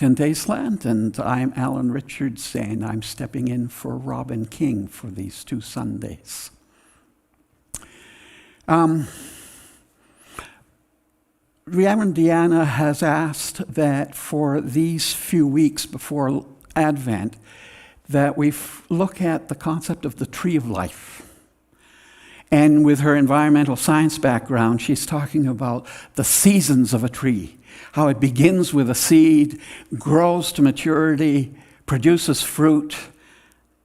In Daysland, and I'm Alan Richards, and I'm stepping in for Robin King for these 2 Sundays. Reverend Deanna has asked that for these few weeks before Advent, that we look at the concept of the tree of life. And with her environmental science background, she's talking about the seasons of a tree, how it begins with a seed, grows to maturity, produces fruit,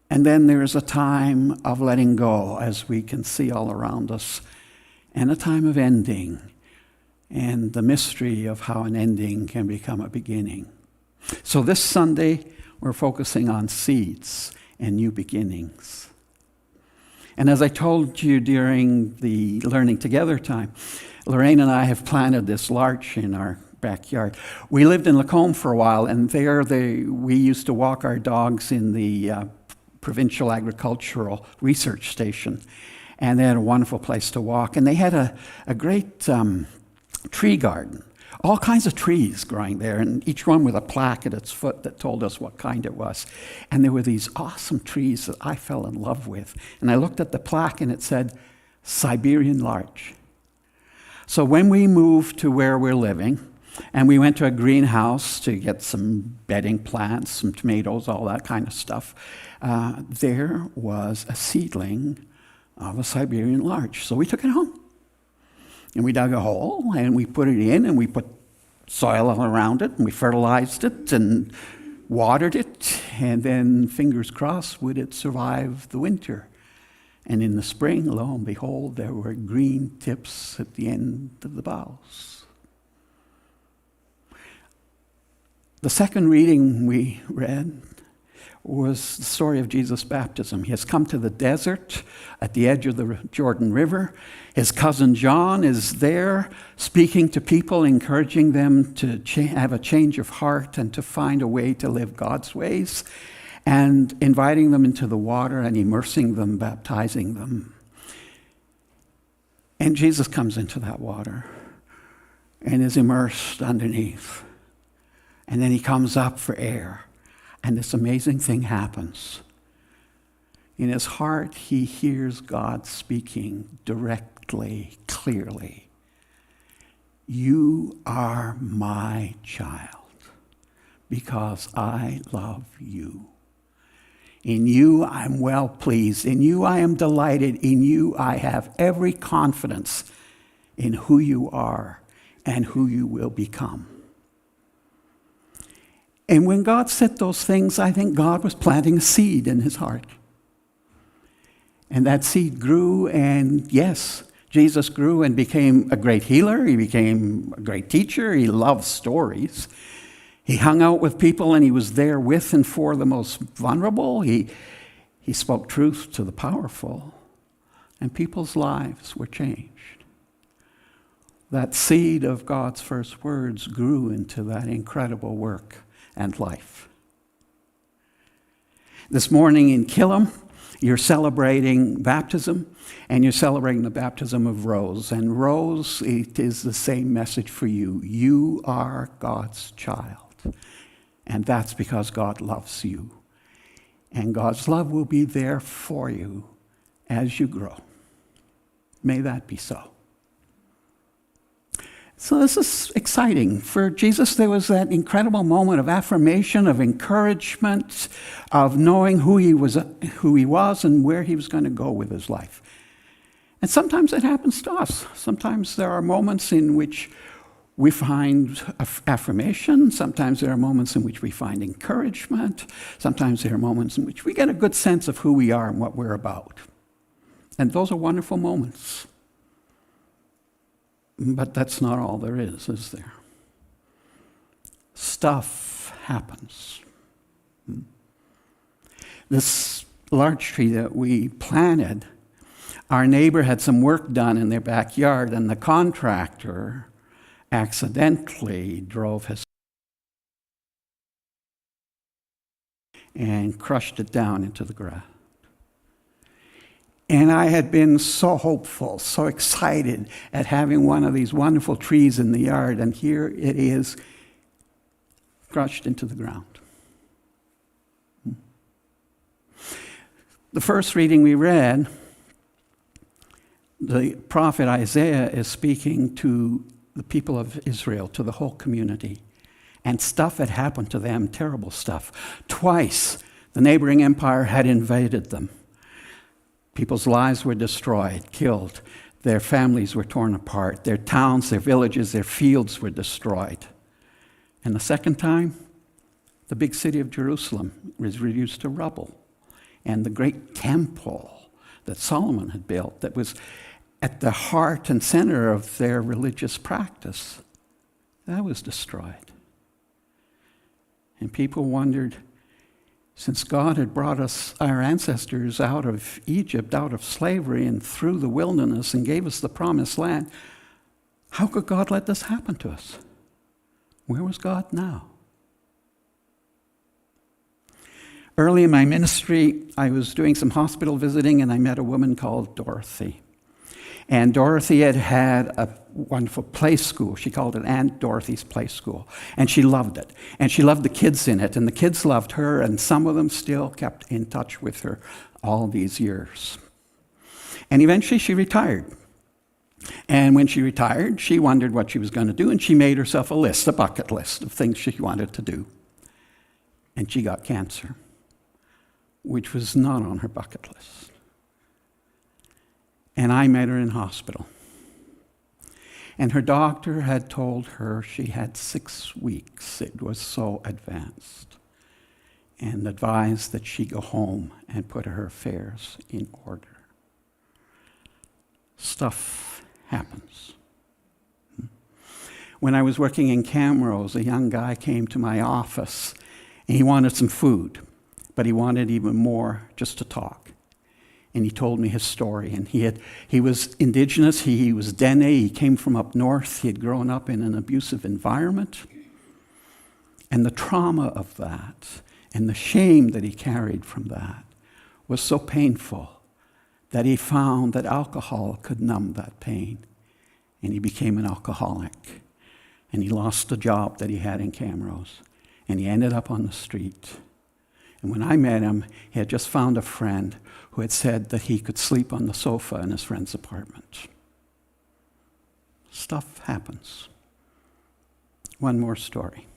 and then there's a time of letting go, as we can see all around us, and a time of ending, and the mystery of how an ending can become a beginning. So this Sunday, we're focusing on seeds and new beginnings. And as I told you during the Learning Together time, Lorraine and I have planted this larch in our backyard. We lived in Lacombe for a while, and there we used to walk our dogs in the Provincial Agricultural Research Station. And they had a wonderful place to walk. And they had a great tree garden, all kinds of trees growing there, and each one with a plaque at its foot that told us what kind it was. And there were these awesome trees that I fell in love with. And I looked at the plaque, and it said, Siberian larch. So when we moved to where we're living, and we went to a greenhouse to get some bedding plants, some tomatoes, all that kind of stuff, there was a seedling of a Siberian larch. So we took it home. And we dug a hole, and we put it in, and we put soil all around it, and we fertilized it and watered it, and then, fingers crossed, would it survive the winter? And in the spring, lo and behold, there were green tips at the end of the boughs. The second reading we read was the story of Jesus' baptism. He has come to the desert at the edge of the Jordan River. His cousin John is there speaking to people, encouraging them to have a change of heart and to find a way to live God's ways, and inviting them into the water and immersing them, baptizing them. And Jesus comes into that water and is immersed underneath. And then he comes up for air. And this amazing thing happens. In his heart, he hears God speaking directly, clearly. You are my child because I love you. In you I'm well pleased. In you I am delighted. In you I have every confidence in who you are and who you will become. And when God said those things, I think God was planting a seed in his heart. And that seed grew, and yes, Jesus grew and became a great healer. He became a great teacher. He loved stories. He hung out with people, and he was there with and for the most vulnerable. He spoke truth to the powerful, and people's lives were changed. That seed of God's first words grew into that incredible work and life. This morning in Killam, you're celebrating baptism, and you're celebrating the baptism of Rose. And Rose, it is the same message for you. You are God's child, and that's because God loves you. And God's love will be there for you as you grow. May that be so. So this is exciting. For Jesus, there was that incredible moment of affirmation, of encouragement, of knowing who he was and where he was going to go with his life. And sometimes it happens to us. Sometimes there are moments in which we find affirmation. Sometimes there are moments in which we find encouragement. Sometimes there are moments in which we get a good sense of who we are and what we're about. And those are wonderful moments. But that's not all there is there? Stuff happens. This larch tree that we planted, our neighbor had some work done in their backyard, and the contractor accidentally drove his and crushed it down into the ground. And I had been so hopeful, so excited at having one of these wonderful trees in the yard, and here it is crushed into the ground. The first reading we read, the prophet Isaiah is speaking to the people of Israel, to the whole community. And stuff had happened to them, terrible stuff. Twice, the neighboring empire had invaded them. People's lives were destroyed, killed. Their families were torn apart. Their towns, their villages, their fields were destroyed. And the second time, the big city of Jerusalem was reduced to rubble. And the great temple that Solomon had built, that was at the heart and center of their religious practice, that was destroyed. And people wondered, since God had brought our ancestors out of Egypt, out of slavery, and through the wilderness and gave us the promised land, how could God let this happen to us? Where was God now? Early in my ministry, I was doing some hospital visiting, and I met a woman called Dorothy. And Dorothy had a wonderful play school. She called it Aunt Dorothy's Play School. And she loved it. And she loved the kids in it. And the kids loved her, and some of them still kept in touch with her all these years. And eventually she retired. And when she retired, she wondered what she was going to do, and she made herself a list, a bucket list of things she wanted to do. And she got cancer, which was not on her bucket list. And I met her in hospital. And her doctor had told her she had 6 weeks. It was so advanced. And advised that she go home and put her affairs in order. Stuff happens. When I was working in Camrose, a young guy came to my office, and he wanted some food. But he wanted even more just to talk. And he told me his story. And he was indigenous, he was Dene, he came from up north, he had grown up in an abusive environment. And the trauma of that, and the shame that he carried from that, was so painful that he found that alcohol could numb that pain. And he became an alcoholic. And he lost the job that he had in Camrose. And he ended up on the street. And when I met him, he had just found a friend who had said that he could sleep on the sofa in his friend's apartment. Stuff happens. One more story.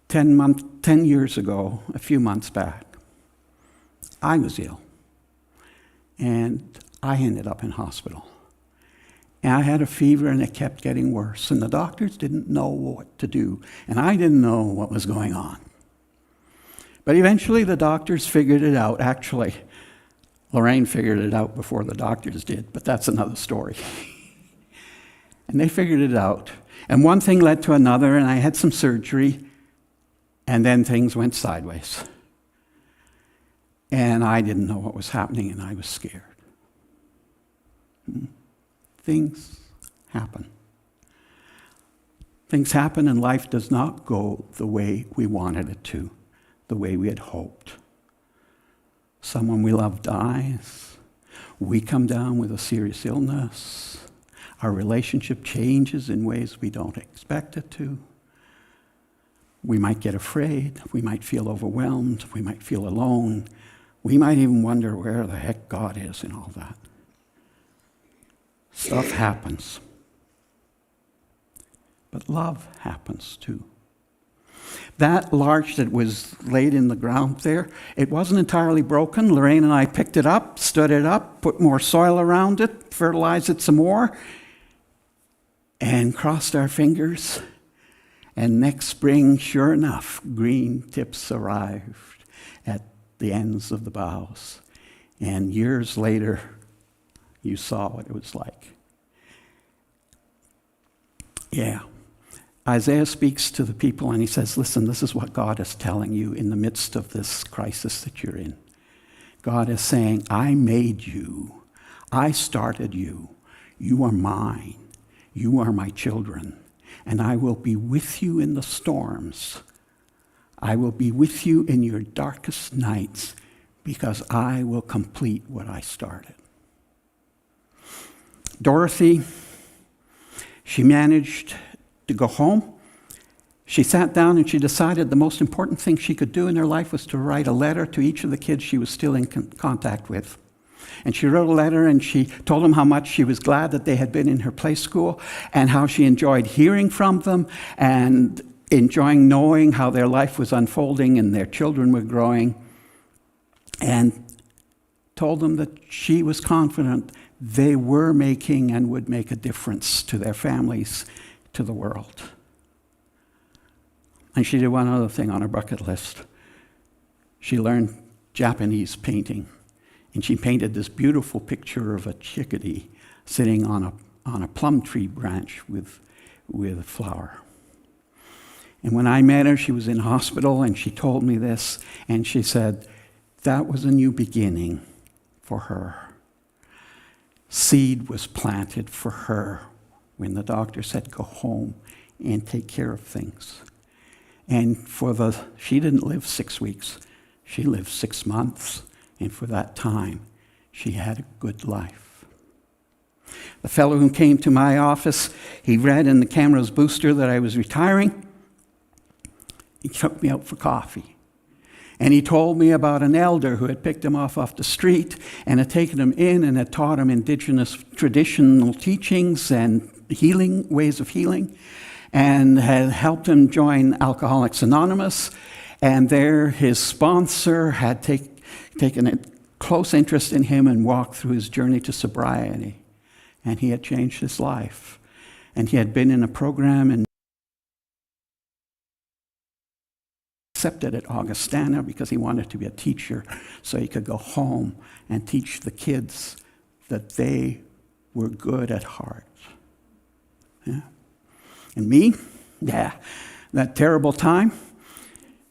10 years ago, a few months back, I was ill. And I ended up in hospital. And I had a fever, and it kept getting worse. And the doctors didn't know what to do. And I didn't know what was going on. But eventually the doctors figured it out. Actually, Lorraine figured it out before the doctors did, but that's another story. And they figured it out. And one thing led to another, and I had some surgery, and then things went sideways. And I didn't know what was happening, and I was scared. Things happen. Things happen, and life does not go the way we wanted it to, the way we had hoped. Someone we love dies. We come down with a serious illness. Our relationship changes in ways we don't expect it to. We might get afraid. We might feel overwhelmed. We might feel alone. We might even wonder where the heck God is in all that. Stuff happens. But love happens too. That larch that was laid in the ground there, it wasn't entirely broken. Lorraine and I picked it up, stood it up, put more soil around it, fertilized it some more, and crossed our fingers. And next spring, sure enough, green tips arrived at the ends of the boughs. And years later, you saw what it was like. Yeah. Isaiah speaks to the people and he says, listen, this is what God is telling you in the midst of this crisis that you're in. God is saying, I made you. I started you. You are mine. You are my children. And I will be with you in the storms. I will be with you in your darkest nights because I will complete what I started. Dorothy, she managed to go home. She sat down and she decided the most important thing she could do in her life was to write a letter to each of the kids she was still in contact with. And she wrote a letter and she told them how much she was glad that they had been in her play school and how she enjoyed hearing from them and enjoying knowing how their life was unfolding and their children were growing. And told them that she was confident they were making and would make a difference to their families, to the world. And she did one other thing on her bucket list. She learned Japanese painting. And she painted this beautiful picture of a chickadee sitting on a plum tree branch with a flower. And when I met her, she was in hospital, and she told me this, and she said, that was a new beginning for her. Seed was planted for her when the doctor said, go home and take care of things. And she didn't live 6 weeks. She lived 6 months. And for that time, she had a good life. The fellow who came to my office, he read in the camera's booster that I was retiring. He took me out for coffee. And he told me about an elder who had picked him off the street and had taken him in and had taught him indigenous traditional teachings and healing, ways of healing, and had helped him join Alcoholics Anonymous. And there his sponsor had taken a close interest in him and walked through his journey to sobriety. And he had changed his life. And he had been in a program and accepted at Augustana because he wanted to be a teacher so he could go home and teach the kids that they were good at heart. Yeah. And me, that terrible time,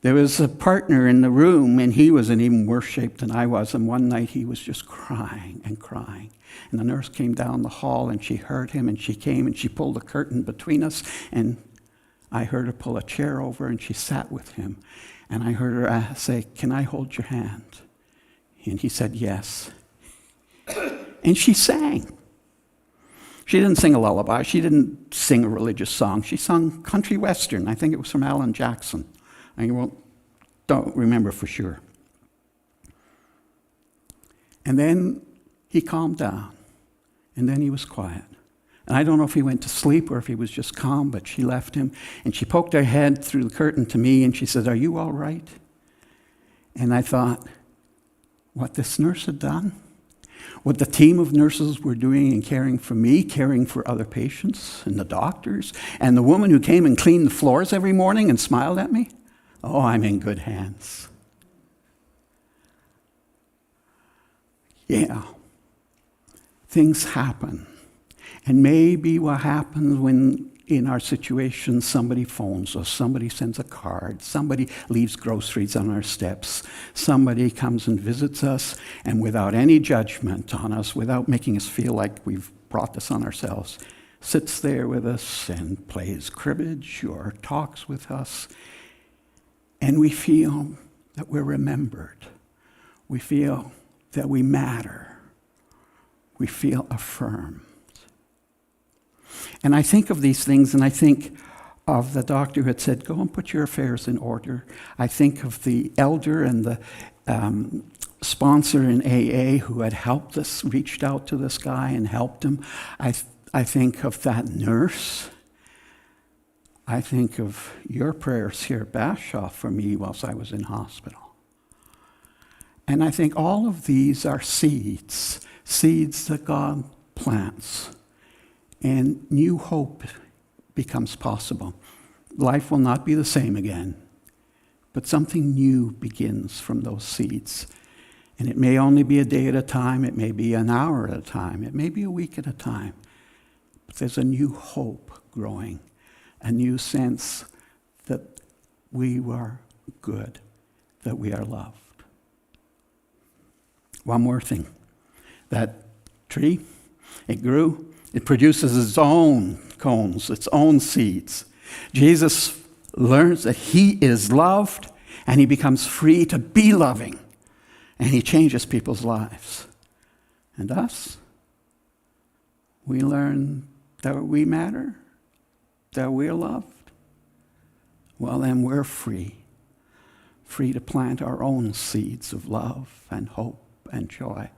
there was a partner in the room, and he was in even worse shape than I was. And one night he was just crying and crying. And the nurse came down the hall, and she heard him, and she came, and she pulled the curtain between us. And I heard her pull a chair over, and she sat with him. And I heard her say, can I hold your hand? And he said, yes. And she sang. She didn't sing a lullaby. She didn't sing a religious song. She sung country western. I think it was from Alan Jackson. I don't remember for sure. And then he calmed down, and then he was quiet. And I don't know if he went to sleep or if he was just calm, but she left him, and she poked her head through the curtain to me, and she said, are you all right? And I thought, what this nurse had done, what the team of nurses were doing and caring for me, caring for other patients, and the doctors, and the woman who came and cleaned the floors every morning and smiled at me, oh, I'm in good hands. Yeah. Things happen. And maybe what happens when in our situation somebody phones us, somebody sends a card, somebody leaves groceries on our steps, somebody comes and visits us, and without any judgment on us, without making us feel like we've brought this on ourselves, sits there with us and plays cribbage or talks with us, and we feel that we're remembered. We feel that we matter. We feel affirmed. And I think of these things, and I think of the doctor who had said, go and put your affairs in order. I think of the elder and the sponsor in AA who had helped us, reached out to this guy and helped him. I think of that nurse. I think of your prayers here at Bashaw for me whilst I was in hospital. And I think all of these are seeds that God plants. And new hope becomes possible. Life will not be the same again, but something new begins from those seeds. And it may only be a day at a time, it may be an hour at a time, it may be a week at a time. But there's a new hope growing, a new sense that we are good, that we are loved. One more thing. That tree, it grew. It produces its own cones, its own seeds. Jesus learns that he is loved, and he becomes free to be loving, and he changes people's lives. And us, we learn that we matter, that we're loved. well, then we're free to plant our own seeds of love and hope and joy